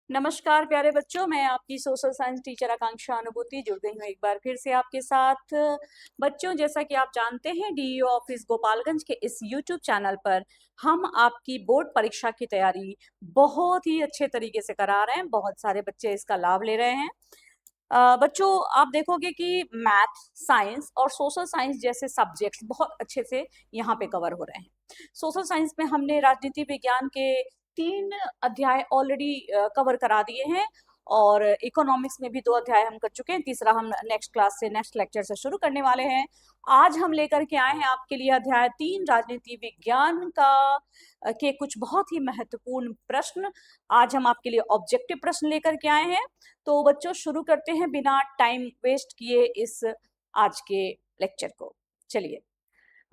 नमस्कार प्यारे बच्चों, मैं आपकी सोशल साइंस टीचर आकांक्षा अनुभूति जुड़ गई हूँ एक बार फिर से आपके साथ। बच्चों, जैसा कि आप जानते हैं, डीईओ ऑफिस गोपालगंज के इस यूट्यूब चैनल पर हम आपकी बोर्ड परीक्षा की तैयारी बहुत ही अच्छे तरीके से करा रहे हैं। बहुत सारे बच्चे इसका लाभ ले रहे हैं। बच्चों, आप देखोगे कि मैथ, साइंस और सोशल साइंस जैसे सब्जेक्ट्स बहुत अच्छे से यहाँ पे कवर हो रहे हैं। सोशल साइंस में हमने राजनीति विज्ञान के 3 अध्याय ऑलरेडी कवर करा दिए हैं और इकोनॉमिक्स में भी 2 अध्याय हम कर चुके हैं। तीसरा हम नेक्स्ट क्लास से, नेक्स्ट लेक्चर से शुरू करने वाले हैं। आज हम लेकर के आए हैं आपके लिए अध्याय 3 राजनीति विज्ञान का के कुछ बहुत ही महत्वपूर्ण प्रश्न। आज हम आपके लिए ऑब्जेक्टिव प्रश्न लेकर के आए हैं। तो बच्चों, शुरू करते हैं बिना टाइम वेस्ट किए इस आज के लेक्चर को। चलिए।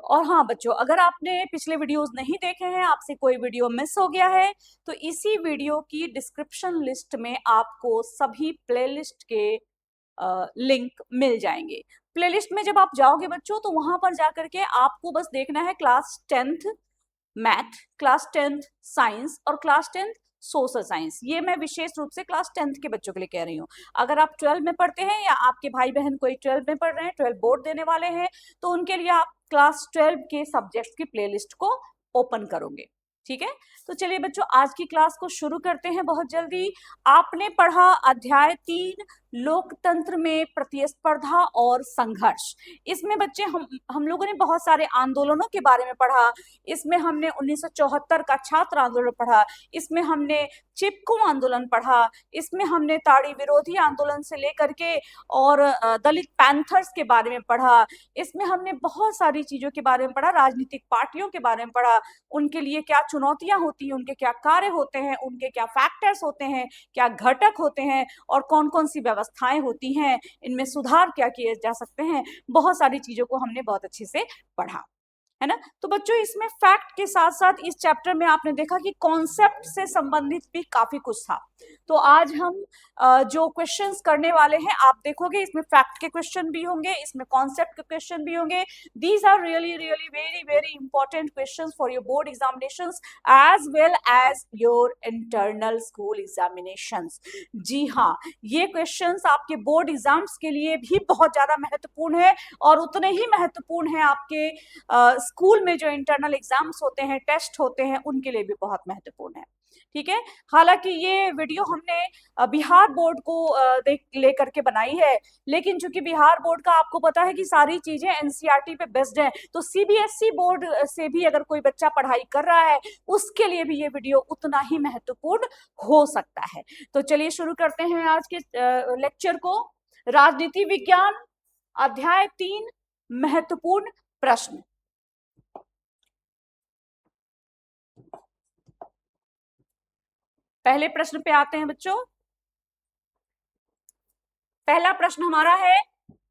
और हाँ बच्चों, अगर आपने पिछले वीडियोस नहीं देखे हैं, आपसे कोई वीडियो मिस हो गया है, तो इसी वीडियो की डिस्क्रिप्शन लिस्ट में आपको सभी प्लेलिस्ट के लिंक मिल जाएंगे। प्लेलिस्ट में जब आप जाओगे बच्चों, तो वहां पर जाकर के आपको बस देखना है class 10th math, class 10th science और क्लास 10th सोशल साइंस। ये मैं विशेष रूप से क्लास 10th के बच्चों के लिए कह रही हूँ। अगर आप 12 में पढ़ते हैं या आपके भाई बहन कोई 12 में पढ़ रहे हैं, 12 बोर्ड देने वाले हैं, तो उनके लिए आप क्लास 12 के सब्जेक्ट्स की प्लेलिस्ट को ओपन करोगे। ठीक है, तो चलिए बच्चों, आज की क्लास को शुरू करते हैं बहुत जल्दी। आपने पढ़ा अध्याय 3 लोकतंत्र में प्रतिस्पर्धा और संघर्ष। इसमें बच्चे हम लोगों ने बहुत सारे आंदोलनों के बारे में पढ़ा। इसमें हमने 1974 का छात्र आंदोलन पढ़ा, इसमें हमने चिपको आंदोलन पढ़ा, इसमें हमने ताड़ी विरोधी आंदोलन से लेकर के और दलित पैंथर्स के बारे में पढ़ा। इसमें हमने बहुत सारी चीजों के बारे में पढ़ा, राजनीतिक पार्टियों के बारे में पढ़ा, उनके लिए क्या चुनौतियां होती हैं, उनके क्या कार्य होते हैं, उनके क्या फैक्टर्स होते हैं, क्या घटक होते हैं और कौन कौन सी व्यवस्थाएं होती हैं, इनमें सुधार क्या किए जा सकते हैं। बहुत सारी चीजों को हमने बहुत अच्छे से पढ़ा, है ना। तो बच्चों, इसमें फैक्ट के साथ साथ इस चैप्टर में आपने देखा कि कॉन्सेप्ट से संबंधित भी काफी कुछ था। तो आज हम जो क्वेश्चंस करने वाले हैं, आप देखोगे इसमें फैक्ट के क्वेश्चन भी होंगे, इसमें कॉन्सेप्ट के क्वेश्चन भी होंगे। These are really really very very important questions for your board examinations as well as your internal school examinations. जी हाँ, ये क्वेश्चंस आपके बोर्ड एग्जाम्स के लिए भी बहुत ज्यादा महत्वपूर्ण है और उतने ही महत्वपूर्ण है आपके स्कूल में जो इंटरनल एग्जाम्स होते हैं, टेस्ट होते हैं, उनके लिए भी बहुत महत्वपूर्ण है। ठीक है, हालांकि ये वीडियो हमने बिहार बोर्ड को लेकर के बनाई है, लेकिन चूंकि बिहार बोर्ड का आपको पता है कि सारी चीजें एनसीईआरटी पे बेस्ड है, तो सीबीएसई बोर्ड से भी अगर कोई बच्चा पढ़ाई कर रहा है, उसके लिए भी ये वीडियो उतना ही महत्वपूर्ण हो सकता है। तो चलिए शुरू करते हैं आज के लेक्चर को। राजनीति विज्ञान अध्याय 3 महत्वपूर्ण प्रश्न। पहले प्रश्न पे आते हैं बच्चों। पहला प्रश्न हमारा है,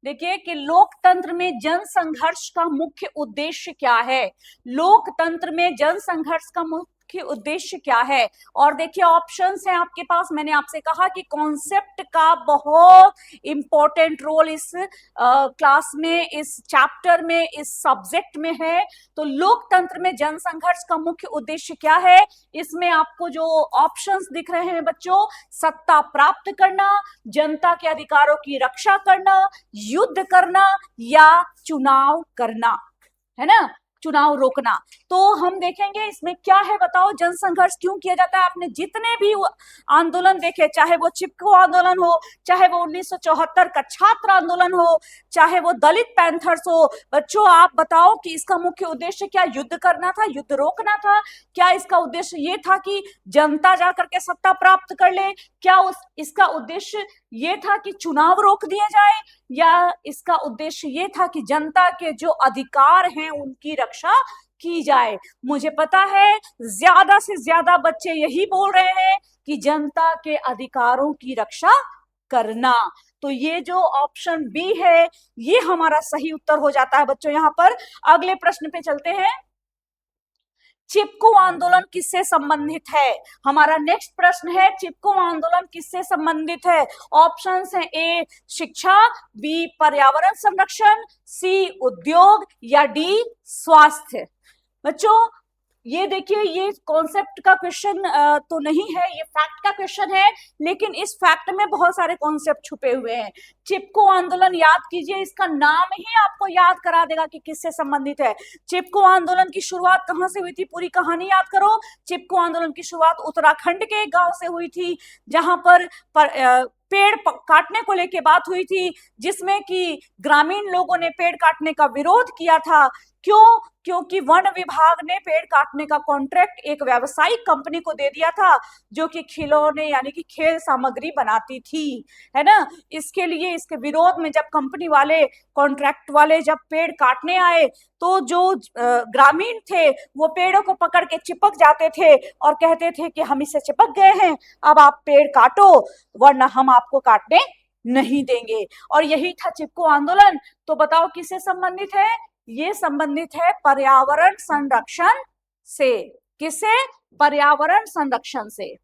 देखिए कि लोकतंत्र में जन संघर्ष का मुख्य उद्देश्य क्या है। लोकतंत्र में जन संघर्ष का मुख्य उद्देश्य क्या है। और देखिए ऑप्शंस हैं आपके पास। मैंने आपसे कहा कि कॉन्सेप्ट का बहुत इंपॉर्टेंट रोल इस क्लास में, इस चैप्टर में, इस सब्जेक्ट में है। तो लोकतंत्र में जन संघर्ष का मुख्य उद्देश्य क्या है, इसमें आपको जो ऑप्शंस दिख रहे हैं बच्चों, सत्ता प्राप्त करना, जनता के अधिकारों की रक्षा करना, युद्ध करना या चुनाव करना, है ना, चुनाव रोकना। तो हम देखेंगे इसमें क्या है, बताओ जनसंघर्ष क्यों किया जाता है। आपने जितने भी आंदोलन देखे, चाहे वो चिपको आंदोलन हो, चाहे वो 1974 का छात्र आंदोलन हो, चाहे वो दलित पैंथर्स हो, बच्चों आप बताओ कि इसका मुख्य उद्देश्य क्या, युद्ध करना था, युद्ध रोकना था, क्या इसका उद्देश्य ये था कि जनता जाकर के सत्ता प्राप्त कर ले, क्या इसका उद्देश्य ये था कि चुनाव रोक दिए जाए, या इसका उद्देश्य ये था कि जनता के जो अधिकार हैं उनकी रक्षा की जाए। मुझे पता है ज्यादा से ज्यादा बच्चे यही बोल रहे हैं कि जनता के अधिकारों की रक्षा करना। तो ये जो ऑप्शन बी है, ये हमारा सही उत्तर हो जाता है बच्चों। यहां पर अगले प्रश्न पे चलते हैं। चिपको आंदोलन किससे संबंधित है। हमारा नेक्स्ट प्रश्न है, चिपको आंदोलन किससे संबंधित है। ऑप्शंस हैं, ए शिक्षा, बी पर्यावरण संरक्षण, सी उद्योग या डी स्वास्थ्य। बच्चों ये देखिए, ये कॉन्सेप्ट का क्वेश्चन तो नहीं है, ये फैक्ट का क्वेश्चन है, लेकिन इस फैक्ट में बहुत सारे कॉन्सेप्ट छुपे हुए हैं। चिपको आंदोलन याद कीजिए, इसका नाम ही आपको याद करा देगा कि किससे संबंधित है। चिपको आंदोलन की शुरुआत कहाँ से हुई थी, पूरी कहानी याद करो। चिपको आंदोलन की शुरुआत उत्तराखंड के एक गांव से हुई थी, जहां पर पेड़ काटने को लेकर बात हुई थी, जिसमें कि ग्रामीण लोगों ने पेड़ काटने का विरोध किया था। क्यों? क्योंकि वन विभाग ने पेड़ काटने का कॉन्ट्रैक्ट एक व्यावसायिक कंपनी को दे दिया था, जो कि खिलौने यानी कि खेल सामग्री बनाती थी, है ना। इसके लिए, इसके विरोध में जब कंपनी वाले, कॉन्ट्रैक्ट वाले जब पेड़ काटने आए, तो जो ग्रामीण थे वो पेड़ों को पकड़ के चिपक जाते थे और कहते थे कि हम इससे चिपक गए हैं, अब आप पेड़ काटो वरना हम आपको काटने नहीं देंगे। और यही था चिपको आंदोलन। तो बताओ किससे संबंधित है? ये संबंधित है पर्यावरण संरक्षण से। किससे? पर्यावरण संरक्षण से।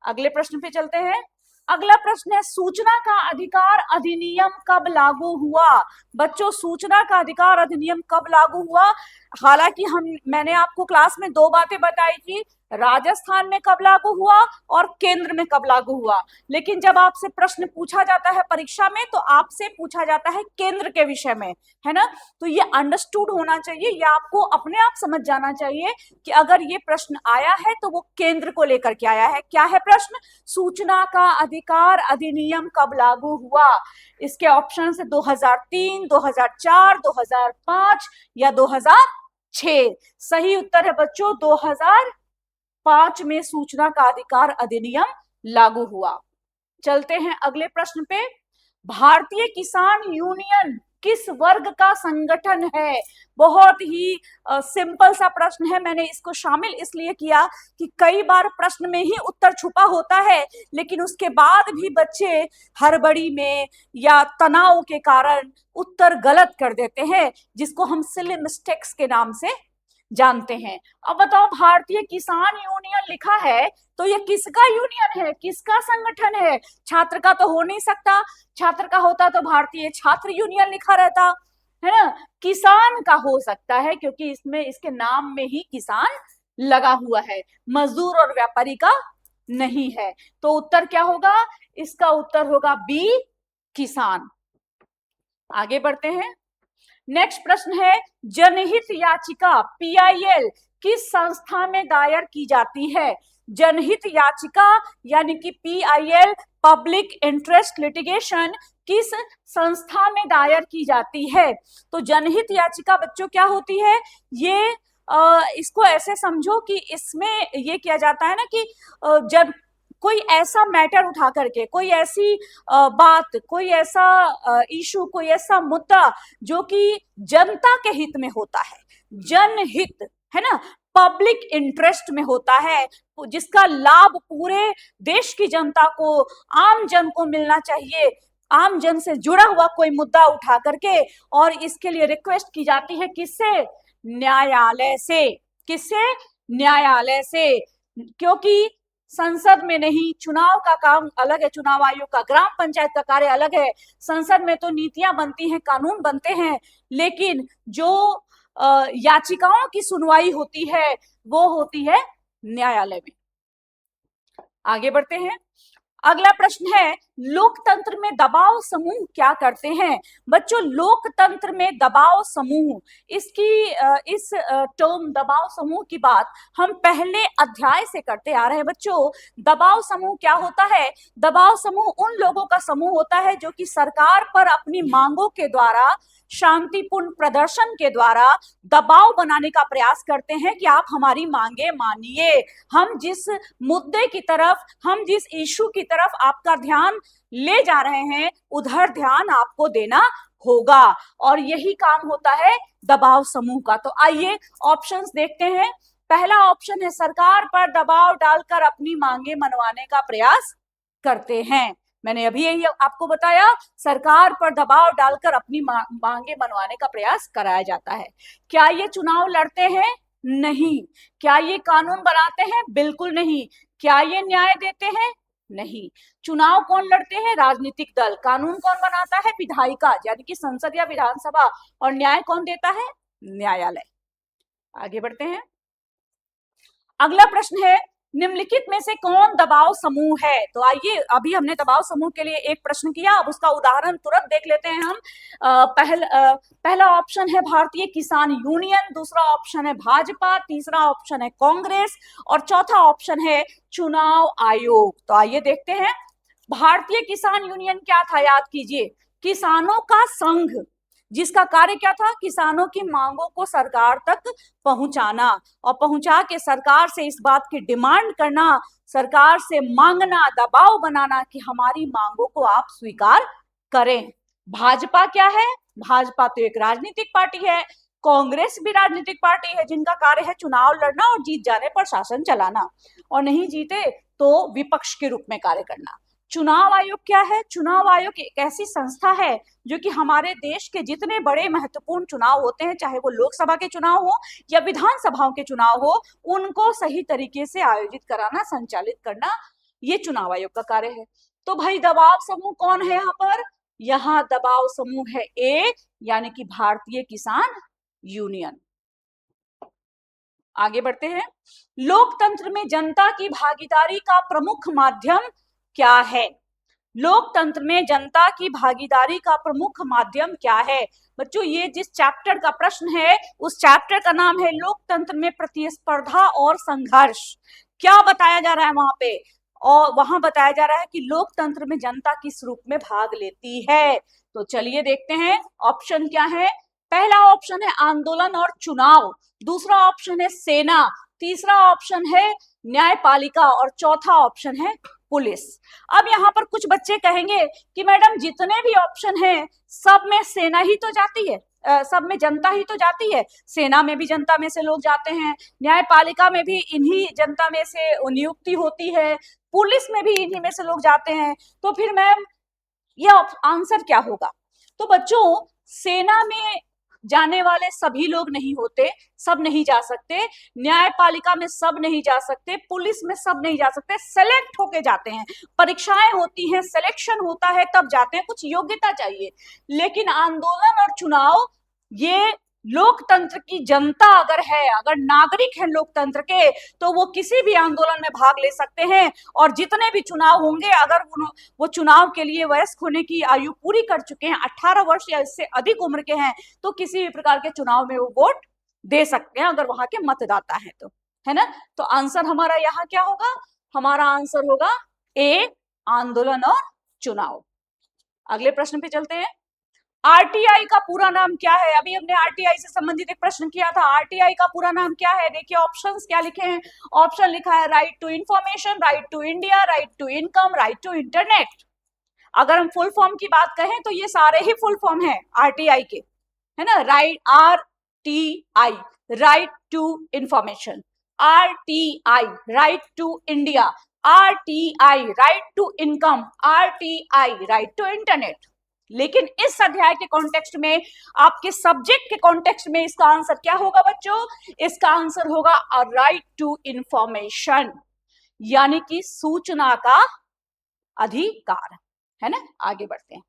अगले प्रश्न पे चलते हैं। अगला प्रश्न है, सूचना का अधिकार अधिनियम कब लागू हुआ? बच्चों, सूचना का अधिकार अधिनियम कब लागू हुआ? हालांकि मैंने आपको क्लास में दो बातें बताई थी, राजस्थान में कब लागू हुआ और केंद्र में कब लागू हुआ। लेकिन जब आपसे प्रश्न पूछा जाता है परीक्षा में, तो आपसे पूछा जाता है केंद्र के विषय में, है ना। तो ये अंडरस्टूड होना चाहिए, ये आपको अपने आप समझ जाना चाहिए कि अगर ये प्रश्न आया है तो वो केंद्र को लेकर के आया है। क्या है प्रश्न? सूचना का अधिकार अधिनियम कब लागू हुआ? इसके ऑप्शन है 2003, 2004, 2005 या 2006। सही उत्तर है बच्चों 2005 में सूचना का अधिकार अधिनियम लागू हुआ। चलते हैं अगले प्रश्न पे। भारतीय किसान यूनियन किस वर्ग का संगठन है? बहुत ही सिंपल सा प्रश्न है। मैंने इसको शामिल इसलिए किया कि कई बार प्रश्न में ही उत्तर छुपा होता है, लेकिन उसके बाद भी बच्चे हड़बड़ी में या तनाव के कारण उत्तर गलत कर देते हैं, जिसको हम सिली मिस्टेक्स के नाम से जानते हैं। अब बताओ, भारतीय किसान यूनियन लिखा है तो ये किसका यूनियन है, किसका संगठन है? छात्र का तो हो नहीं सकता, छात्र का होता तो भारतीय छात्र यूनियन लिखा रहता, है ना। किसान का हो सकता है क्योंकि इसमें, इसके नाम में ही किसान लगा हुआ है, मजदूर और व्यापारी का नहीं है। तो उत्तर क्या होगा? इसका उत्तर होगा बी, किसान। आगे बढ़ते हैं। नेक्स्ट प्रश्न है, जनहित याचिका पीआईएल किस संस्था में दायर की जाती है? जनहित याचिका यानी कि पीआईएल, पब्लिक इंटरेस्ट लिटिगेशन, किस संस्था में दायर की जाती है? तो जनहित याचिका बच्चों क्या होती है? ये इसको ऐसे समझो कि इसमें ये किया जाता है ना कि जब कोई ऐसा मैटर उठा करके, कोई ऐसी बात, कोई ऐसा इशू, कोई ऐसा मुद्दा जो कि जनता के हित में होता है, जनहित, है ना, पब्लिक इंटरेस्ट में होता है, जिसका लाभ पूरे देश की जनता को, आम जन को मिलना चाहिए, आम जन से जुड़ा हुआ कोई मुद्दा उठा करके, और इसके लिए रिक्वेस्ट की जाती है किससे? न्यायालय से। किससे? न्यायालय से। क्योंकि संसद में नहीं, चुनाव का काम अलग है, चुनाव आयोग का, ग्राम पंचायत का कार्य अलग है। संसद में तो नीतियां बनती हैं, कानून बनते हैं, लेकिन जो याचिकाओं की सुनवाई होती है वो होती है न्यायालय में। आगे बढ़ते हैं। अगला प्रश्न है, लोकतंत्र में दबाव समूह क्या करते हैं? बच्चों, लोकतंत्र में दबाव समूह, इस टर्म दबाव समूह की बात हम पहले अध्याय से करते आ रहे हैं। बच्चों, दबाव समूह क्या होता है? दबाव समूह उन लोगों का समूह होता है जो कि सरकार पर अपनी मांगों के द्वारा, शांतिपूर्ण प्रदर्शन के द्वारा दबाव बनाने का प्रयास करते हैं कि आप हमारी मांगे मानिए, हम जिस मुद्दे की तरफ, हम जिस इशू की तरफ आपका ध्यान ले जा रहे हैं, उधर ध्यान आपको देना होगा। और यही काम होता है दबाव समूह का। तो आइए ऑप्शंस देखते हैं। पहला ऑप्शन है, सरकार पर दबाव डालकर अपनी मांगे मनवाने का प्रयास करते हैं। मैंने अभी यही आपको बताया, सरकार पर दबाव डालकर अपनी मांगे मनवाने का प्रयास कराया जाता है। क्या ये चुनाव लड़ते हैं? नहीं। क्या ये कानून बनाते हैं? बिल्कुल नहीं। क्या ये न्याय देते हैं? नहीं। चुनाव कौन लड़ते हैं? राजनीतिक दल। कानून कौन बनाता है? विधायिका, यानी कि संसद या विधानसभा। और न्याय कौन देता है? न्यायालय। आगे बढ़ते हैं। अगला प्रश्न है, निम्नलिखित में से कौन दबाव समूह है? तो आइए, अभी हमने दबाव समूह के लिए एक प्रश्न किया, अब उसका उदाहरण तुरंत देख लेते हैं हम। पहला ऑप्शन है भारतीय किसान यूनियन, दूसरा ऑप्शन है भाजपा, तीसरा ऑप्शन है कांग्रेस और चौथा ऑप्शन है चुनाव आयोग। तो आइए देखते हैं। भारतीय किसान यूनियन क्या था, याद कीजिए, किसानों का संघ, जिसका कार्य क्या था, किसानों की मांगों को सरकार तक पहुंचाना और पहुंचा के सरकार से इस बात की डिमांड करना, सरकार से मांगना, दबाव बनाना कि हमारी मांगों को आप स्वीकार करें। भाजपा क्या है? भाजपा तो एक राजनीतिक पार्टी है। कांग्रेस भी राजनीतिक पार्टी है, जिनका कार्य है चुनाव लड़ना और जीत जाने पर शासन चलाना, और नहीं जीते तो विपक्ष के रूप में कार्य करना। चुनाव आयोग क्या है? चुनाव आयोग एक ऐसी संस्था है जो कि हमारे देश के जितने बड़े महत्वपूर्ण चुनाव होते हैं, चाहे वो लोकसभा के चुनाव हो या विधानसभाओं के चुनाव हो, उनको सही तरीके से आयोजित कराना, संचालित करना, ये चुनाव आयोग का कार्य है। तो भाई दबाव समूह कौन है यहाँ पर? यहाँ दबाव समूह है ए, यानी कि भारतीय किसान यूनियन। आगे बढ़ते हैं। लोकतंत्र में जनता की भागीदारी का प्रमुख माध्यम क्या है? लोकतंत्र में जनता की भागीदारी का प्रमुख माध्यम क्या है? बच्चों, ये जिस चैप्टर का प्रश्न है, उस चैप्टर का नाम है लोकतंत्र में प्रतिस्पर्धा और संघर्ष। क्या बताया जा रहा है वहां पे? और वहां बताया जा रहा है कि लोकतंत्र में जनता किस रूप में भाग लेती है। तो चलिए देखते हैं ऑप्शन क्या है। पहला ऑप्शन है आंदोलन और चुनाव, दूसरा ऑप्शन है सेना, तीसरा ऑप्शन है न्यायपालिका और चौथा ऑप्शन है पुलिस। अब यहाँ पर कुछ बच्चे कहेंगे कि मैडम जितने भी ऑप्शन हैं सब में सेना ही तो जाती है, सब में जनता ही तो जाती है। सेना में भी जनता में से लोग जाते हैं, न्यायपालिका में भी इन्हीं जनता में से नियुक्ति होती है, पुलिस में भी इन्हीं में से लोग जाते हैं। तो फिर मैम यह आंसर क्या होगा? तो बच्चों, सेना में जाने वाले सभी लोग नहीं होते, सब नहीं जा सकते, न्यायपालिका में सब नहीं जा सकते, पुलिस में सब नहीं जा सकते, सेलेक्ट होके जाते हैं, परीक्षाएं होती हैं, सिलेक्शन होता है तब जाते हैं, कुछ योग्यता चाहिए। लेकिन आंदोलन और चुनाव, ये लोकतंत्र की जनता अगर है, अगर नागरिक है लोकतंत्र के, तो वो किसी भी आंदोलन में भाग ले सकते हैं, और जितने भी चुनाव होंगे, अगर वो चुनाव के लिए वयस्क होने की आयु पूरी कर चुके हैं, 18 वर्ष या इससे अधिक उम्र के हैं, तो किसी भी प्रकार के चुनाव में वो वोट दे सकते हैं, अगर वहां के मतदाता है तो, है ना। तो आंसर हमारा यहाँ क्या होगा? हमारा आंसर होगा ए, आंदोलन और चुनाव। अगले प्रश्न पे चलते हैं। आरटीआई का पूरा नाम क्या है? अभी हमने आरटीआई से संबंधित एक प्रश्न किया था। आरटीआई का पूरा नाम क्या है? देखिए ऑप्शंस क्या लिखे हैं। ऑप्शन लिखा है right to information, right to India, right to income, right to internet. अगर हम फुल फॉर्म की बात कहें तो ये सारे ही फुल फॉर्म है आरटीआई के, है ना। Right, RTI, right to information, RTI, right to India, RTI, right to income, RTI, right to internet. लेकिन इस अध्याय के कॉन्टेक्स्ट में, आपके सब्जेक्ट के कॉन्टेक्स्ट में, इसका आंसर क्या होगा बच्चों? इसका आंसर होगा राइट टू इंफॉर्मेशन, यानी कि सूचना का अधिकार, है ना। आगे बढ़ते हैं।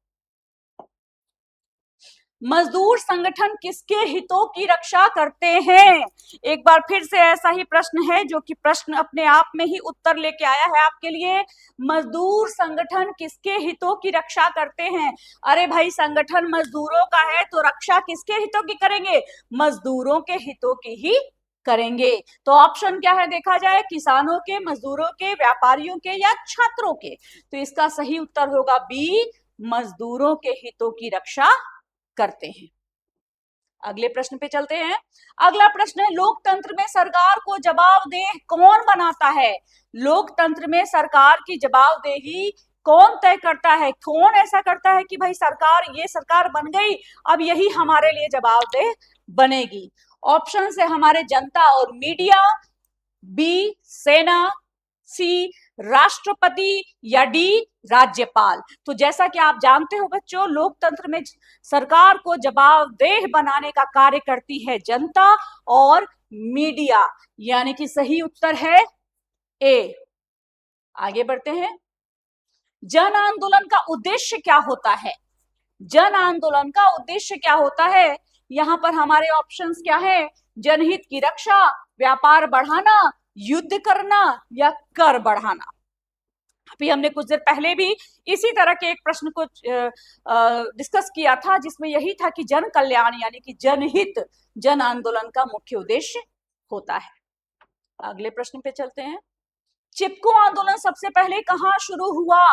मजदूर संगठन किसके हितों की रक्षा करते हैं? एक बार फिर से ऐसा ही प्रश्न है, जो कि प्रश्न अपने आप में ही उत्तर लेके आया है आपके लिए। मजदूर संगठन किसके हितों की रक्षा करते हैं? अरे भाई, संगठन मजदूरों का है तो रक्षा किसके हितों की करेंगे? मजदूरों के हितों की ही करेंगे। तो ऑप्शन क्या है देखा जाए, किसानों के, मजदूरों के, व्यापारियों के या छात्रों के? तो इसका सही उत्तर होगा बी, मजदूरों के हितों की रक्षा करते हैं। अगले प्रश्न पे चलते हैं। अगला प्रश्न है, लोकतंत्र में सरकार को जवाबदेह कौन बनाता है? लोकतंत्र में सरकार की जवाबदेही कौन तय करता है? कौन ऐसा करता है कि भाई सरकार, ये सरकार बन गई, अब यही हमारे लिए जवाबदेह बनेगी? ऑप्शन है हमारे जनता और मीडिया, बी सेना, सी राष्ट्रपति या डी राज्यपाल। तो जैसा कि आप जानते हो बच्चों, लोकतंत्र में सरकार को जवाबदेह बनाने का कार्य करती है जनता और मीडिया, यानी कि सही उत्तर है ए। आगे बढ़ते हैं। जन आंदोलन का उद्देश्य क्या होता है? जन आंदोलन का उद्देश्य क्या होता है? यहां पर हमारे ऑप्शंस क्या है? जनहित की रक्षा, व्यापार बढ़ाना, युद्ध करना या कर बढ़ाना। अभी हमने कुछ देर पहले भी इसी तरह के एक प्रश्न को डिस्कस किया था, जिसमें यही था कि जन कल्याण यानी कि जनहित जन आंदोलन का मुख्य उद्देश्य होता है। अगले प्रश्न पे चलते हैं। चिपको आंदोलन सबसे पहले कहां शुरू हुआ?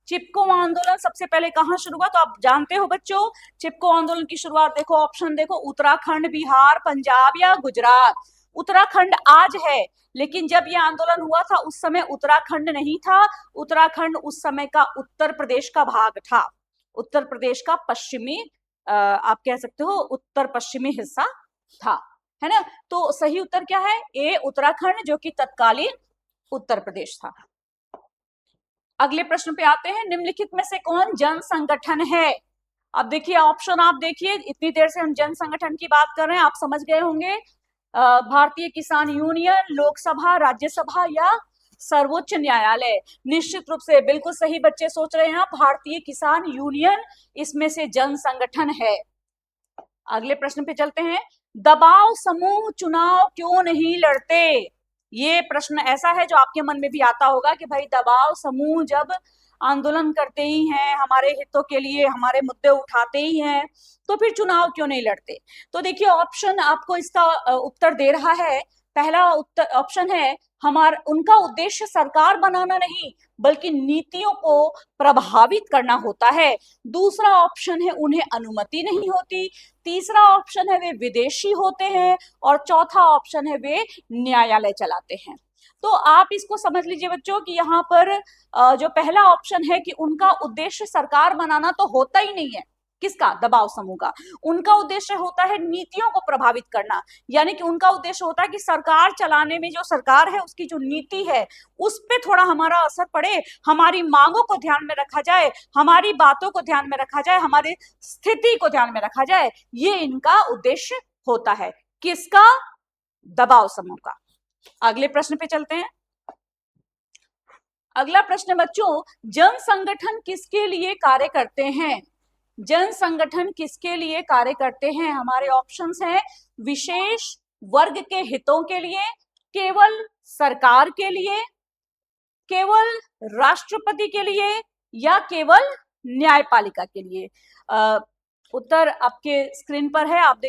चिपको आंदोलन सबसे पहले कहां शुरू हुआ? तो आप जानते हो बच्चों, चिपको आंदोलन की शुरुआत देखो, ऑप्शन देखो, उत्तराखंड, बिहार, पंजाब या गुजरात। उत्तराखंड आज है, लेकिन जब यह आंदोलन हुआ था उस समय उत्तराखंड नहीं था। उत्तराखंड उस समय का उत्तर प्रदेश का भाग था, उत्तर प्रदेश का पश्चिमी, आप कह सकते हो उत्तर पश्चिमी हिस्सा था, है ना। तो सही उत्तर क्या है? ए उत्तराखंड, जो कि तत्कालीन उत्तर प्रदेश था। अगले प्रश्न पे आते हैं। निम्नलिखित में से कौन जन संगठन है? अब देखिए ऑप्शन, आप देखिए, इतनी देर से हम जन संगठन की बात कर रहे हैं, आप समझ गए होंगे। भारतीय किसान यूनियन, लोकसभा, राज्यसभा या सर्वोच्च न्यायालय। निश्चित रूप से बिल्कुल सही बच्चे सोच रहे हैं, भारतीय किसान यूनियन इसमें से जन संगठन है। अगले प्रश्न पे चलते हैं। दबाव समूह चुनाव क्यों नहीं लड़ते? ये प्रश्न ऐसा है जो आपके मन में भी आता होगा कि भाई दबाव समूह जब आंदोलन करते ही हैं, हमारे हितों के लिए हमारे मुद्दे उठाते ही हैं, तो फिर चुनाव क्यों नहीं लड़ते? तो देखिए ऑप्शन आपको इसका उत्तर दे रहा है। पहला उत्तर ऑप्शन है, उनका उद्देश्य सरकार बनाना नहीं बल्कि नीतियों को प्रभावित करना होता है। दूसरा ऑप्शन है, उन्हें अनुमति नहीं होती। तीसरा ऑप्शन है, वे विदेशी होते हैं। और चौथा ऑप्शन है, वे न्यायालय चलाते हैं। तो आप इसको समझ लीजिए बच्चों कि यहाँ पर जो पहला ऑप्शन है कि उनका उद्देश्य सरकार बनाना तो होता ही नहीं है। किसका? दबाव समूह का। उनका उद्देश्य होता है नीतियों को प्रभावित करना, यानी कि उनका उद्देश्य होता है कि सरकार चलाने में जो सरकार है उसकी जो नीति है उस पे थोड़ा हमारा असर पड़े, हमारी मांगों को ध्यान में रखा जाए, हमारी बातों को ध्यान में रखा जाए, हमारी स्थिति को ध्यान में रखा जाए। ये इनका उद्देश्य होता है। किसका? दबाव समूह का। अगले प्रश्न पे चलते हैं। अगला प्रश्न बच्चों, जन संगठन किसके लिए कार्य करते हैं? जन संगठन किसके लिए कार्य करते हैं? हमारे ऑप्शंस हैं, विशेष वर्ग के हितों के लिए, केवल सरकार के लिए, केवल राष्ट्रपति के लिए या केवल न्यायपालिका के लिए। उत्तर आपके स्क्रीन पर है, आप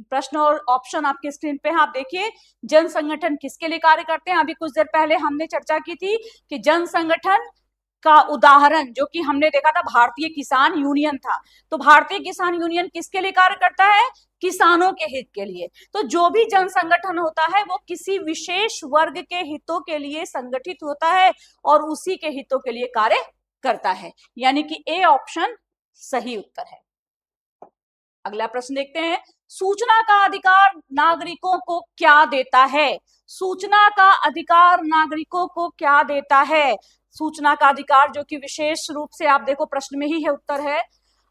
प्रश्न और ऑप्शन आपके स्क्रीन पे है, आप देखिए। जन संगठन किसके लिए कार्य करते हैं? अभी कुछ देर पहले हमने चर्चा की थी कि जन संगठन का उदाहरण जो कि हमने देखा था भारतीय किसान यूनियन था। तो भारतीय किसान यूनियन किसके लिए कार्य करता है? किसानों के हित के लिए। तो जो भी जन संगठन होता है वो किसी विशेष वर्ग के हितों के लिए संगठित होता है और उसी के हितों के लिए कार्य करता है, यानी कि ए ऑप्शन सही उत्तर है। अगला प्रश्न देखते हैं। सूचना का अधिकार नागरिकों को क्या देता है? सूचना का अधिकार नागरिकों को क्या देता है? सूचना का अधिकार जो कि विशेष रूप से आप देखो प्रश्न में ही है, उत्तर है।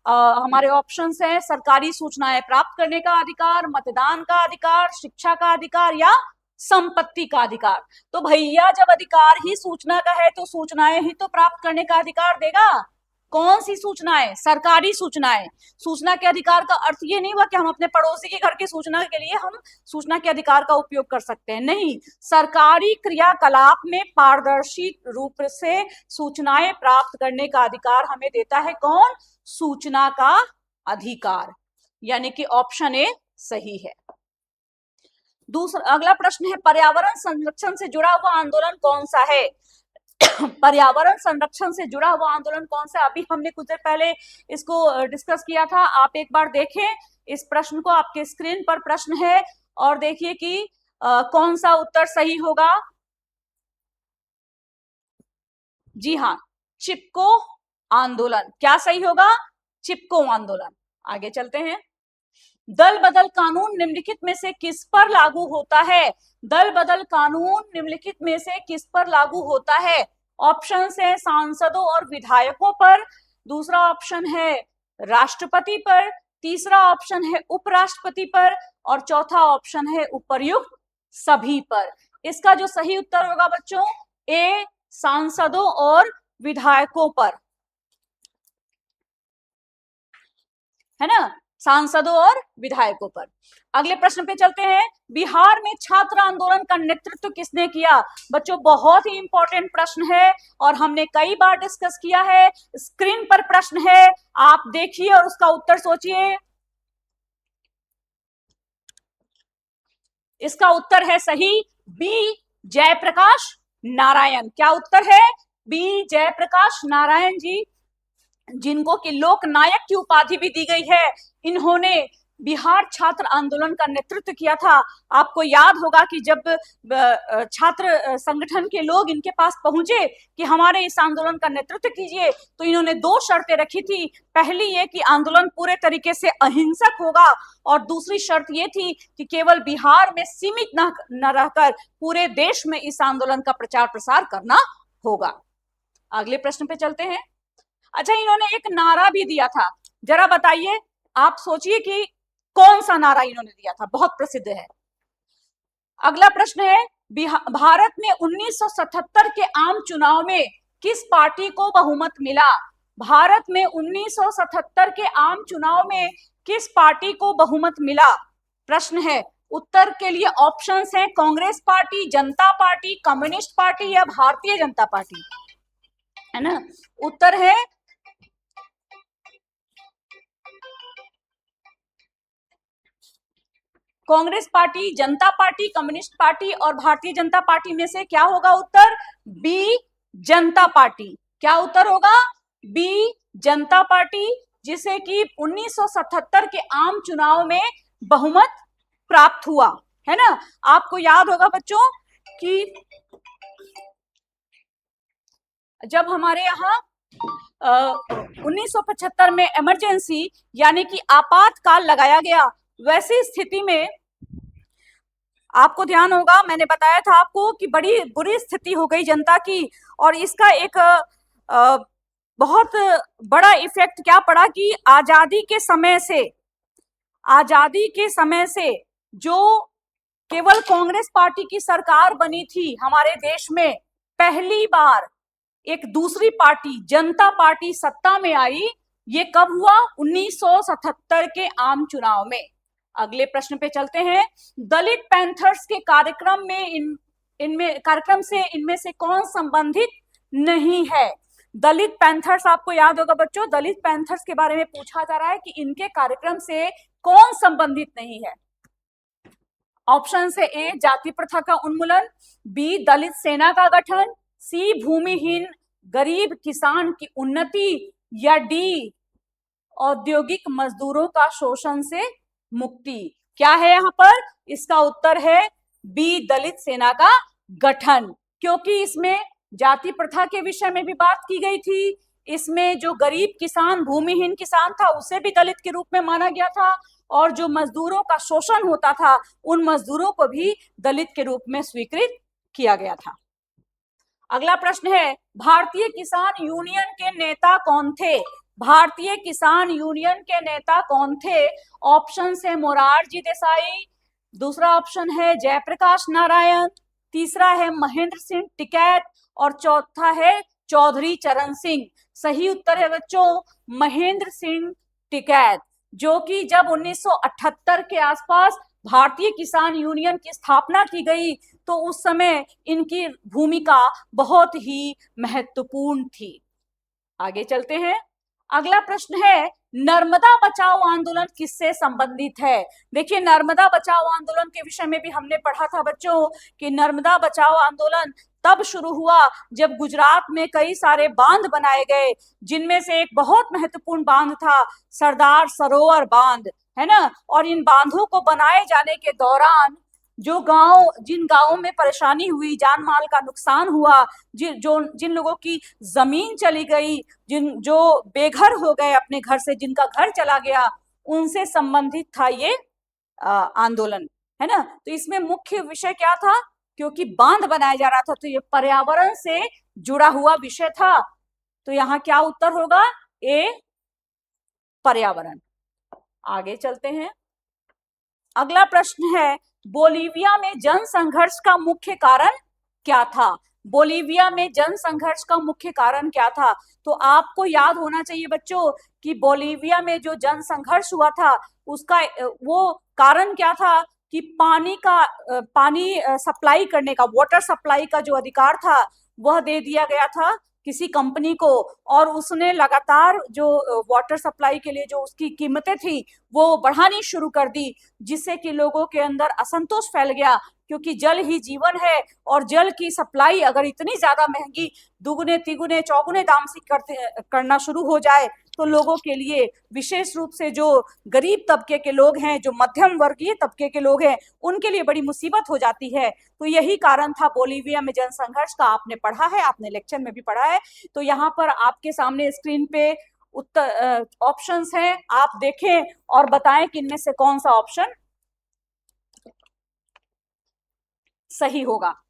हमारे ऑप्शंस हैं, सरकारी सूचनाएं प्राप्त करने का अधिकार, मतदान का अधिकार, शिक्षा का अधिकार या संपत्ति का अधिकार। तो भैया जब अधिकार ही सूचना का है तो सूचनाएं ही तो प्राप्त करने का अधिकार देगा। कौन सी सूचनाएं? सरकारी सूचनाएं। सूचना के अधिकार का अर्थ ये नहीं हुआ कि हम अपने पड़ोसी के घर की सूचना के लिए हम सूचना के अधिकार का उपयोग कर सकते हैं, नहीं। सरकारी क्रियाकलाप में पारदर्शी रूप से सूचनाएं प्राप्त करने का अधिकार हमें देता है कौन? सूचना का अधिकार, यानी कि ऑप्शन ए सही है। दूसरा अगला प्रश्न है, पर्यावरण संरक्षण से जुड़ा हुआ आंदोलन कौन सा है? पर्यावरण संरक्षण से जुड़ा हुआ आंदोलन कौन सा? अभी हमने कुछ देर पहले इसको डिस्कस किया था, आप एक बार देखें इस प्रश्न को। आपके स्क्रीन पर प्रश्न है और देखिए कि कौन सा उत्तर सही होगा। जी हाँ, चिपको आंदोलन। क्या सही होगा? चिपको आंदोलन। आगे चलते हैं। दल बदल कानून निम्नलिखित में से किस पर लागू होता है? दल बदल कानून निम्नलिखित में से किस पर लागू होता है? ऑप्शन है सांसदों और विधायकों पर, दूसरा ऑप्शन है राष्ट्रपति पर, तीसरा ऑप्शन है उपराष्ट्रपति पर और चौथा ऑप्शन है उपर्युक्त सभी पर। इसका जो सही उत्तर होगा बच्चों, ए सांसदों और विधायकों पर, है ना। सांसदों और विधायकों पर। अगले प्रश्न पे चलते हैं। बिहार में छात्र आंदोलन का नेतृत्व किसने किया? बच्चों बहुत ही इंपॉर्टेंट प्रश्न है और हमने कई बार डिस्कस किया है। स्क्रीन पर प्रश्न है, आप देखिए और उसका उत्तर सोचिए। इसका उत्तर है सही बी जयप्रकाश नारायण। क्या उत्तर है? बी जयप्रकाश नारायण जी, जिनको कि लोकनायक की उपाधि भी दी गई है। इन्होंने बिहार छात्र आंदोलन का नेतृत्व किया था। आपको याद होगा कि जब छात्र संगठन के लोग इनके पास पहुंचे कि हमारे इस आंदोलन का नेतृत्व कीजिए, तो इन्होंने दो शर्तें रखी थी। पहली ये कि आंदोलन पूरे तरीके से अहिंसक होगा और दूसरी शर्त ये थी कि केवल बिहार में सीमित न रहकर पूरे देश में इस आंदोलन का प्रचार प्रसार करना होगा। अगले प्रश्न पे चलते हैं। अच्छा, इन्होंने एक नारा भी दिया था, जरा बताइए, आप सोचिए कि कौन सा नारा इन्होंने दिया था, बहुत प्रसिद्ध है। अगला प्रश्न है, भारत में 1977 के आम चुनाव में किस पार्टी को बहुमत मिला? भारत में 1977 के आम चुनाव में किस पार्टी को बहुमत मिला? प्रश्न है। उत्तर के लिए ऑप्शंस हैं कांग्रेस पार्टी, जनता पार्टी, कम्युनिस्ट पार्टी या भारतीय जनता पार्टी, है ना। उत्तर है कांग्रेस पार्टी, जनता पार्टी, कम्युनिस्ट पार्टी और भारतीय जनता पार्टी में से क्या होगा उत्तर? बी जनता पार्टी। क्या उत्तर होगा? बी जनता पार्टी, जिसे कि 1977 के आम चुनाव में बहुमत प्राप्त हुआ, है ना। आपको याद होगा बच्चों कि जब हमारे यहाँ 1975 में इमरजेंसी यानी कि आपातकाल लगाया गया, वैसी स्थिति में आपको ध्यान होगा, मैंने बताया था आपको कि बड़ी बुरी स्थिति हो गई जनता की, और इसका एक बहुत बड़ा इफेक्ट क्या पड़ा कि आजादी के समय से जो केवल कांग्रेस पार्टी की सरकार बनी थी हमारे देश में, पहली बार एक दूसरी पार्टी जनता पार्टी सत्ता में आई। ये कब हुआ? 1977 के आम चुनाव में। अगले प्रश्न पे चलते हैं। दलित पैंथर्स के कार्यक्रम में इनमें से कौन संबंधित नहीं है? दलित पैंथर्स, आपको याद होगा बच्चों, दलित पैंथर्स के बारे में पूछा जा रहा है कि इनके कार्यक्रम से कौन संबंधित नहीं है। ऑप्शन है ए जाति प्रथा का उन्मूलन, बी दलित सेना का गठन, सी भूमिहीन गरीब किसान की उन्नति, या डी औद्योगिक मजदूरों का शोषण से मुक्ति। क्या है यहाँ पर? इसका उत्तर है बी दलित सेना का गठन, क्योंकि इसमें जाति प्रथा के विषय में भी बात की गई थी। इसमें जो गरीब किसान, भूमिहीन किसान था, उसे भी दलित के रूप में माना गया था, और जो मजदूरों का शोषण होता था, उन मजदूरों को भी दलित के रूप में स्वीकृत किया गया था। अगला प्रश्न है, भारतीय किसान यूनियन के नेता कौन थे? भारतीय किसान यूनियन के नेता कौन थे? ऑप्शन है मोरारजी देसाई, दूसरा ऑप्शन है जयप्रकाश नारायण, तीसरा है महेंद्र सिंह टिकैत और चौथा है चौधरी चरण सिंह। सही उत्तर है बच्चों महेंद्र सिंह टिकैत, जो कि जब 1978 के आसपास भारतीय किसान यूनियन की स्थापना की गई, तो उस समय इनकी भूमिका बहुत ही महत्वपूर्ण थी। आगे चलते हैं। अगला प्रश्न है, नर्मदा बचाओ आंदोलन किससे संबंधित है? देखिए, नर्मदा बचाओ आंदोलन के विषय में भी हमने पढ़ा था बच्चों कि नर्मदा बचाओ आंदोलन तब शुरू हुआ जब गुजरात में कई सारे बांध बनाए गए, जिनमें से एक बहुत महत्वपूर्ण बांध था सरदार सरोवर बांध, है ना। और इन बांधों को बनाए जाने के दौरान जिन गांवों में परेशानी हुई, जान माल का नुकसान हुआ, जिन लोगों की जमीन चली गई, जो बेघर हो गए अपने घर से, जिनका घर चला गया, उनसे संबंधित था ये आंदोलन, है ना। तो इसमें मुख्य विषय क्या था? क्योंकि बांध बनाया जा रहा था, तो ये पर्यावरण से जुड़ा हुआ विषय था। तो यहाँ क्या उत्तर होगा? ए पर्यावरण। आगे चलते हैं। अगला प्रश्न है, बोलीविया में जन संघर्ष का मुख्य कारण क्या था? बोलीविया में जन संघर्ष का मुख्य कारण क्या था? तो आपको याद होना चाहिए बच्चों कि बोलीविया में जो जन संघर्ष हुआ था उसका वो कारण क्या था कि पानी सप्लाई करने का, वाटर सप्लाई का जो अधिकार था वह दे दिया गया था किसी कंपनी को, और उसने लगातार जो वाटर सप्लाई के लिए जो उसकी कीमतें थी वो बढ़ानी शुरू कर दी, जिससे कि लोगों के अंदर असंतोष फैल गया, क्योंकि जल ही जीवन है और जल की सप्लाई अगर इतनी ज्यादा महंगी, दुगुने तिगुने चौगुने दाम से करना शुरू हो जाए तो लोगों के लिए, विशेष रूप से जो गरीब तबके के लोग हैं, जो मध्यम वर्गीय तबके के लोग हैं, उनके लिए बड़ी मुसीबत हो जाती है। तो यही कारण था बोलीविया में जनसंघर्ष का। आपने पढ़ा है, आपने लेक्चर में भी पढ़ा है। तो यहाँ पर आपके सामने स्क्रीन पे उत्तर ऑप्शंस हैं, आप देखें और बताएं कि इनमें से कौन सा ऑप्शन सही होगा।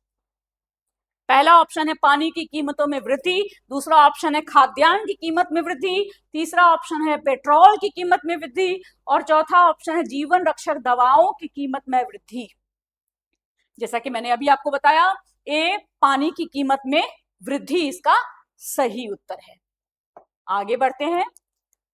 पहला ऑप्शन है पानी की कीमतों में वृद्धि, दूसरा ऑप्शन है खाद्यान्न की कीमत में वृद्धि, तीसरा ऑप्शन है पेट्रोल की कीमत में वृद्धि, और चौथा ऑप्शन है जीवन रक्षक दवाओं की कीमत में वृद्धि। जैसा कि मैंने अभी आपको बताया, ए पानी की कीमत में वृद्धि इसका सही उत्तर है। आगे बढ़ते हैं।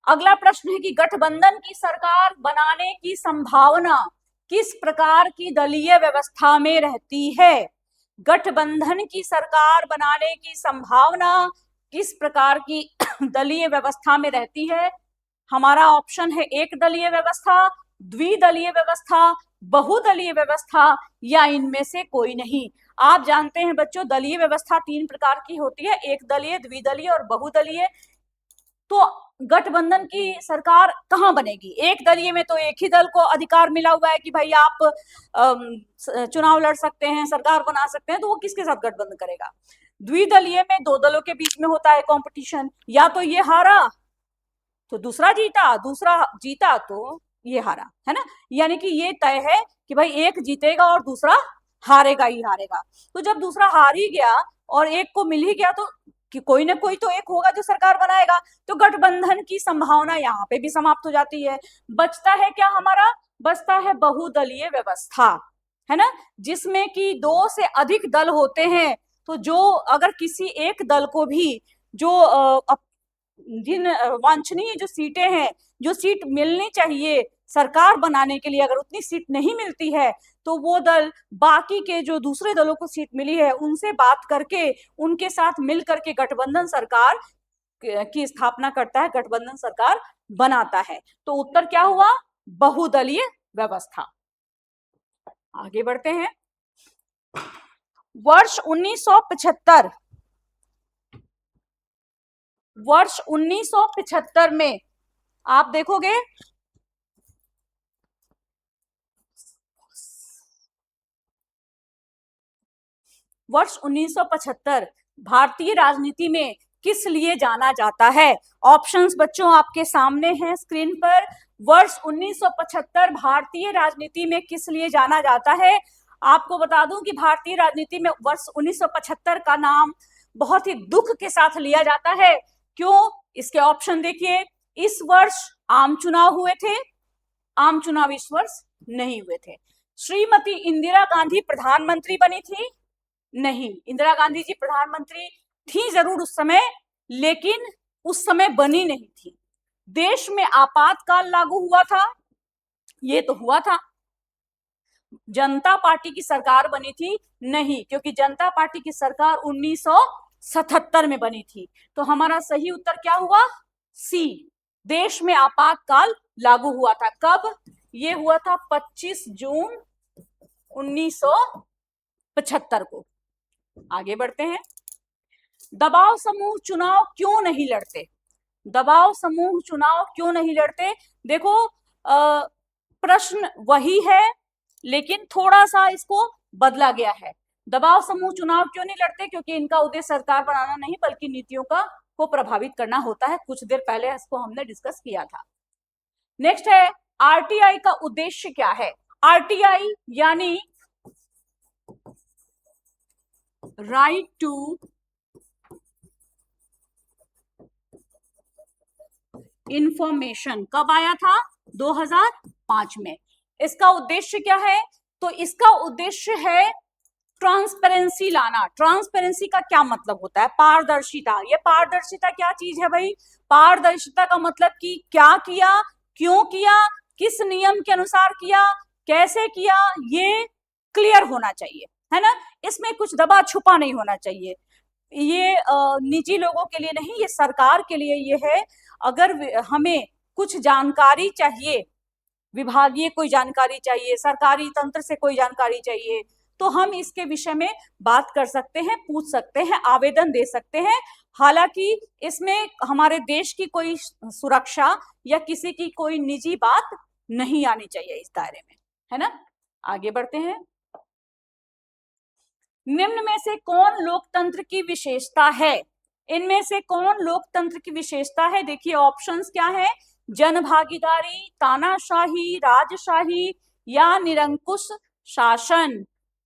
अगला प्रश्न है कि गठबंधन की सरकार बनाने की संभावना किस प्रकार की दलीय व्यवस्था में रहती है? गठबंधन की सरकार बनाने की संभावना किस प्रकार की दलीय व्यवस्था में रहती है? हमारा ऑप्शन है एक दलीय व्यवस्था, द्विदलीय व्यवस्था, बहुदलीय व्यवस्था, या इनमें से कोई नहीं। आप जानते हैं बच्चों, दलीय व्यवस्था 3 प्रकार की होती है, एक दलीय, द्विदलीय और बहुदलीय। तो गठबंधन की सरकार कहां बनेगी? एक दलीय में तो एक ही दल को अधिकार मिला हुआ है कि भाई आप चुनाव लड़ सकते हैं, सरकार बना सकते हैं, तो वो किसके साथ गठबंधन करेगा? द्विदलीय में 2 दलों के बीच में होता है कंपटीशन, या तो ये हारा तो दूसरा जीता, दूसरा जीता तो ये हारा, है ना। यानी कि ये तय है कि भाई एक जीतेगा और दूसरा हारेगा ही हारेगा। तो जब दूसरा हार ही गया और एक को मिल ही गया तो कि कोई ना कोई तो एक होगा जो सरकार बनाएगा, तो गठबंधन की संभावना यहाँ पे भी समाप्त हो जाती है। बचता है क्या हमारा? बचता है बहुदलीय व्यवस्था, है ना, जिसमें कि 2 से अधिक दल होते हैं। तो जो अगर किसी एक दल को भी जो जिन वांछनीय जो सीटें हैं, जो सीट मिलनी चाहिए सरकार बनाने के लिए, अगर उतनी सीट नहीं मिलती है तो वो दल बाकी के जो दूसरे दलों को सीट मिली है उनसे बात करके उनके साथ मिल करके गठबंधन सरकार की स्थापना करता है, गठबंधन सरकार बनाता है। तो उत्तर क्या हुआ? बहुदलीय व्यवस्था। आगे बढ़ते हैं। वर्ष 1975 में आप देखोगे वर्ष 1975 भारतीय राजनीति में किस लिए जाना जाता है? ऑप्शंस बच्चों आपके सामने हैं स्क्रीन पर। वर्ष 1975 भारतीय राजनीति में किस लिए जाना जाता है? आपको बता दूं कि भारतीय राजनीति में वर्ष 1975 का नाम बहुत ही दुख के साथ लिया जाता है। क्यों? इसके ऑप्शन देखिए। इस वर्ष आम चुनाव हुए थे, आम चुनाव इस वर्ष नहीं हुए थे। श्रीमती इंदिरा गांधी प्रधानमंत्री बनी थी? नहीं, इंदिरा गांधी जी प्रधानमंत्री थी जरूर उस समय, लेकिन उस समय बनी नहीं थी। देश में आपातकाल लागू हुआ था, ये तो हुआ था। जनता पार्टी की सरकार बनी थी? नहीं, क्योंकि जनता पार्टी की सरकार 1977 में बनी थी। तो हमारा सही उत्तर क्या हुआ? सी, देश में आपातकाल लागू हुआ था। कब? ये हुआ था 25 जून 1975 को। आगे बढ़ते हैं। दबाव समूह चुनाव क्यों नहीं लड़ते? दबाव समूह चुनाव क्यों नहीं लड़ते? देखो, प्रश्न वही है लेकिन थोड़ा सा इसको बदला गया है। दबाव समूह चुनाव क्यों नहीं लड़ते? क्योंकि इनका उद्देश्य सरकार बनाना नहीं बल्कि नीतियों को प्रभावित करना होता है। कुछ देर पहले इसको हमने डिस्कस किया था। नेक्स्ट है, आरटीआई का उद्देश्य क्या है? आरटीआई यानी राइट टू इंफॉर्मेशन कब आया था? 2005 में। इसका उद्देश्य क्या है? तो इसका उद्देश्य है ट्रांसपेरेंसी लाना। ट्रांसपेरेंसी का क्या मतलब होता है? पारदर्शिता। ये पारदर्शिता क्या चीज है भाई? पारदर्शिता का मतलब कि क्या किया, क्यों किया, किस नियम के अनुसार किया, कैसे किया, ये क्लियर होना चाहिए, है ना। इसमें कुछ दबा छुपा नहीं होना चाहिए। ये निजी लोगों के लिए नहीं, ये सरकार के लिए ये है। अगर हमें कुछ जानकारी चाहिए, विभागीय कोई जानकारी चाहिए, सरकारी तंत्र से कोई जानकारी चाहिए, तो हम इसके विषय में बात कर सकते हैं, पूछ सकते हैं, आवेदन दे सकते हैं। हालांकि इसमें हमारे देश की कोई सुरक्षा या किसी की कोई निजी बात नहीं आनी चाहिए इस दायरे में, है ना। आगे बढ़ते हैं। निम्न में से कौन लोकतंत्र की विशेषता है? इनमें से कौन लोकतंत्र की विशेषता है? देखिए ऑप्शंस क्या है? जनभागीदारी, तानाशाही, राजशाही या निरंकुश शासन।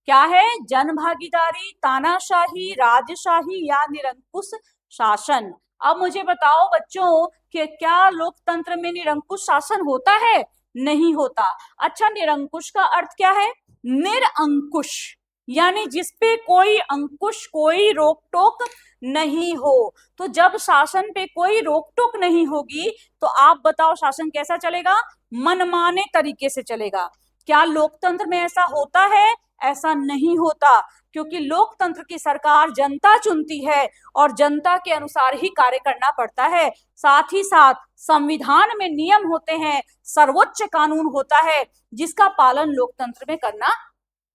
क्या है? जनभागीदारी, तानाशाही, राजशाही या निरंकुश शासन। अब मुझे बताओ बच्चों कि क्या लोकतंत्र में निरंकुश शासन होता है? नहीं होता। अच्छा, निरंकुश का अर्थ क्या है? निरंकुश, यानी जिसपे कोई अंकुश, कोई रोक टोक नहीं हो। तो जब शासन पे कोई रोक टोक नहीं होगी तो आप बताओ शासन कैसा चलेगा? मनमाने तरीके से चलेगा। क्या लोकतंत्र में ऐसा होता है? ऐसा नहीं होता, क्योंकि लोकतंत्र की सरकार जनता चुनती है और जनता के अनुसार ही कार्य करना पड़ता है। साथ ही साथ संविधान में नियम होते हैं, सर्वोच्च कानून होता है, जिसका पालन लोकतंत्र में करना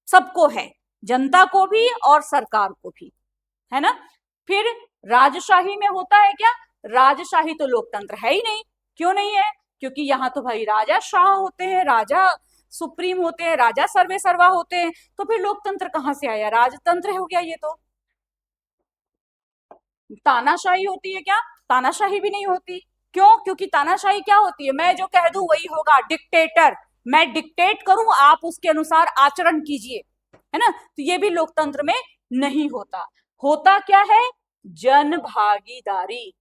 सबको है, जनता को भी और सरकार को भी, है ना। फिर राजशाही में होता है क्या? राजशाही तो लोकतंत्र है ही नहीं। क्यों नहीं है? क्योंकि यहाँ तो भाई राजा शाह होते हैं, राजा सुप्रीम होते हैं, राजा सर्वे सर्वा होते हैं। तो फिर लोकतंत्र कहाँ से आया? राजतंत्र हो गया ये तो। तानाशाही होती है क्या? तानाशाही भी नहीं होती। क्यों? क्योंकि तानाशाही क्या होती है? मैं जो कह दूं वही होगा, डिक्टेटर। मैं डिक्टेट करूं, आप उसके अनुसार आचरण कीजिए, है ना। तो ये भी लोकतंत्र में नहीं होता। होता क्या है? जन भागीदारी।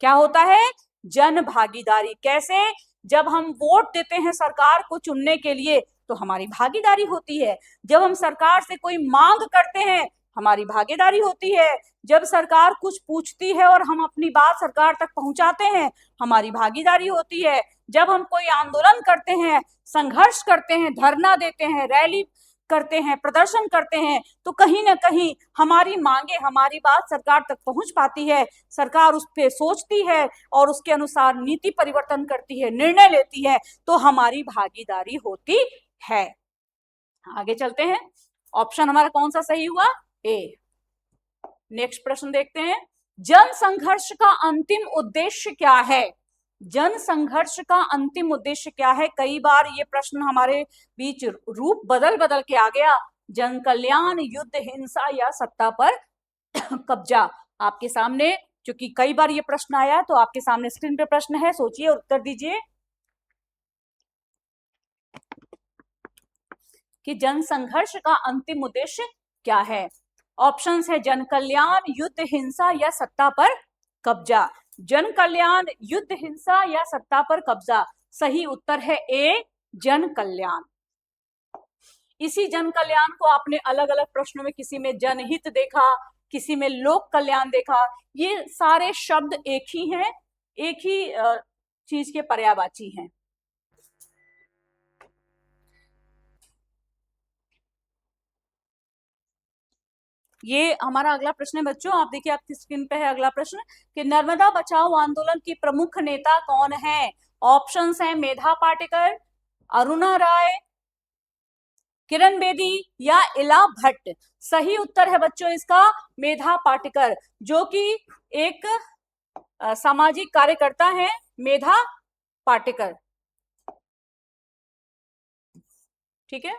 क्या होता है? जन भागीदारी। कैसे? जब हम वोट देते हैं सरकार को चुनने के लिए तो हमारी भागीदारी होती है। जब हम सरकार से कोई मांग करते हैं हमारी भागीदारी होती है। जब सरकार कुछ पूछती है और हम अपनी बात सरकार तक पहुंचाते हैं हमारी भागीदारी होती है। जब हम कोई आंदोलन करते हैं, संघर्ष करते हैं, धरना देते हैं, रैली करते हैं, प्रदर्शन करते हैं, तो कहीं ना कहीं हमारी मांगे, हमारी बात सरकार तक पहुंच पाती है। सरकार उस पर सोचती है और उसके अनुसार नीति परिवर्तन करती है, निर्णय लेती है, तो हमारी भागीदारी होती है। आगे चलते हैं। ऑप्शन हमारा कौन सा सही हुआ? ए। नेक्स्ट प्रश्न देखते हैं। जन संघर्ष का अंतिम उद्देश्य क्या है? जन संघर्ष का अंतिम उद्देश्य क्या है? कई बार ये प्रश्न हमारे बीच रूप बदल बदल के आ गया। जन कल्याण, युद्ध, हिंसा या सत्ता पर कब्जा। आपके सामने क्योंकि कई बार ये प्रश्न आया तो आपके सामने स्क्रीन पे प्रश्न है, सोचिए और उत्तर दीजिए कि जन संघर्ष का अंतिम उद्देश्य क्या है। ऑप्शंस है जन कल्याण, युद्ध, हिंसा या सत्ता पर कब्जा। जन कल्याण, युद्ध, हिंसा या सत्ता पर कब्जा। सही उत्तर है ए, जन कल्याण। इसी जन कल्याण को आपने अलग अलग प्रश्नों में किसी में जनहित देखा, किसी में लोक कल्याण देखा। ये सारे शब्द एक ही हैं, एक ही चीज के पर्यायवाची हैं। ये हमारा अगला प्रश्न है बच्चों। आप देखिए आपकी स्क्रीन पे है अगला प्रश्न कि नर्मदा बचाओ आंदोलन की प्रमुख नेता कौन है? ऑप्शंस हैं मेधा पाटेकर, अरुणा राय, किरण बेदी या इला भट्ट। सही उत्तर है बच्चों इसका मेधा पाटेकर, जो कि एक सामाजिक कार्यकर्ता है, मेधा पाटेकर। ठीक है,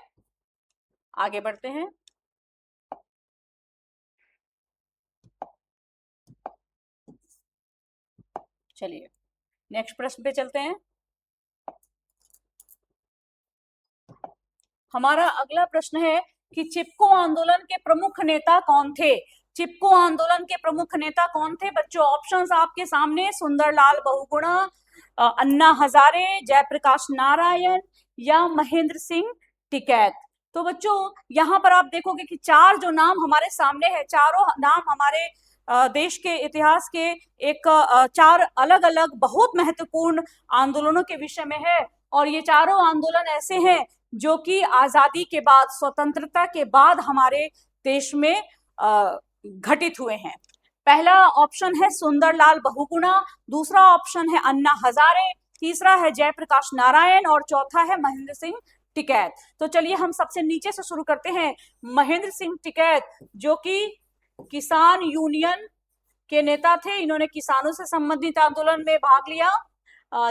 आगे बढ़ते हैं। चलिए नेक्स्ट प्रश्न पे चलते हैं। हमारा अगला प्रश्न है कि चिपको आंदोलन के प्रमुख नेता कौन थे? चिपको आंदोलन के प्रमुख नेता कौन थे बच्चों? ऑप्शंस आपके सामने, सुंदरलाल बहुगुणा, अन्ना हजारे, जयप्रकाश नारायण या महेंद्र सिंह टिकैत। तो बच्चों यहाँ पर आप देखोगे कि चार जो नाम हमारे सामने है, चारों नाम हमारे देश के इतिहास के एक चार अलग अलग बहुत महत्वपूर्ण आंदोलनों के विषय में है। और ये चारों आंदोलन ऐसे हैं जो कि आजादी के बाद, स्वतंत्रता के बाद हमारे देश में घटित हुए हैं। पहला ऑप्शन है सुंदरलाल बहुगुणा, दूसरा ऑप्शन है अन्ना हजारे, तीसरा है जयप्रकाश नारायण और चौथा है महेंद्र सिंह टिकैत। तो चलिए हम सबसे नीचे से शुरू करते हैं। महेंद्र सिंह टिकैत जो कि किसान यूनियन के नेता थे, इन्होंने किसानों से संबंधित आंदोलन में भाग लिया।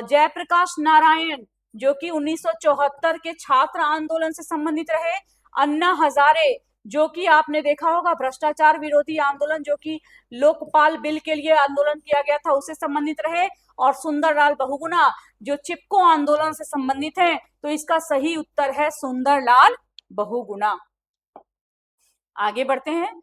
जयप्रकाश नारायण जो कि 1974 के छात्र आंदोलन से संबंधित रहे। अन्ना हजारे जो कि आपने देखा होगा भ्रष्टाचार विरोधी आंदोलन, जो कि लोकपाल बिल के लिए आंदोलन किया गया था, उससे संबंधित रहे। और सुंदरलाल बहुगुणा जो चिपको आंदोलन से संबंधित है। तो इसका सही उत्तर है सुंदरलाल बहुगुणा। आगे बढ़ते हैं।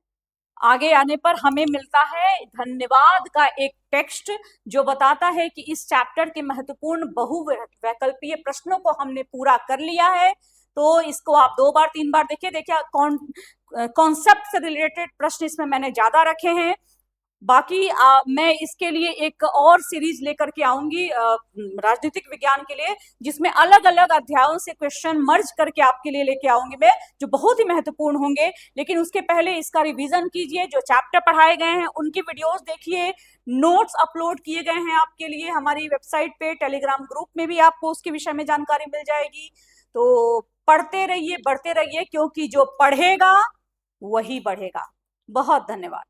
आगे आने पर हमें मिलता है धन्यवाद का एक टेक्स्ट जो बताता है कि इस चैप्टर के महत्वपूर्ण बहुवैकल्पीय प्रश्नों को हमने पूरा कर लिया है। तो इसको आप 2 बार 3 बार देखिए कॉन्सेप्ट से रिलेटेड प्रश्न इसमें मैंने ज्यादा रखे हैं। बाकी मैं इसके लिए एक और सीरीज लेकर के आऊंगी राजनीतिक विज्ञान के लिए, जिसमें अलग अलग अध्यायों से क्वेश्चन मर्ज करके आपके लिए लेके आऊंगी मैं, जो बहुत ही महत्वपूर्ण होंगे। लेकिन उसके पहले इसका रिवीजन कीजिए, जो चैप्टर पढ़ाए गए हैं उनकी वीडियोस देखिए, नोट्स अपलोड किए गए हैं आपके लिए हमारी वेबसाइट पे, टेलीग्राम ग्रुप में भी आपको उसके विषय में जानकारी मिल जाएगी। तो पढ़ते रहिए, बढ़ते रहिए, क्योंकि जो पढ़ेगा वही बढ़ेगा। बहुत धन्यवाद।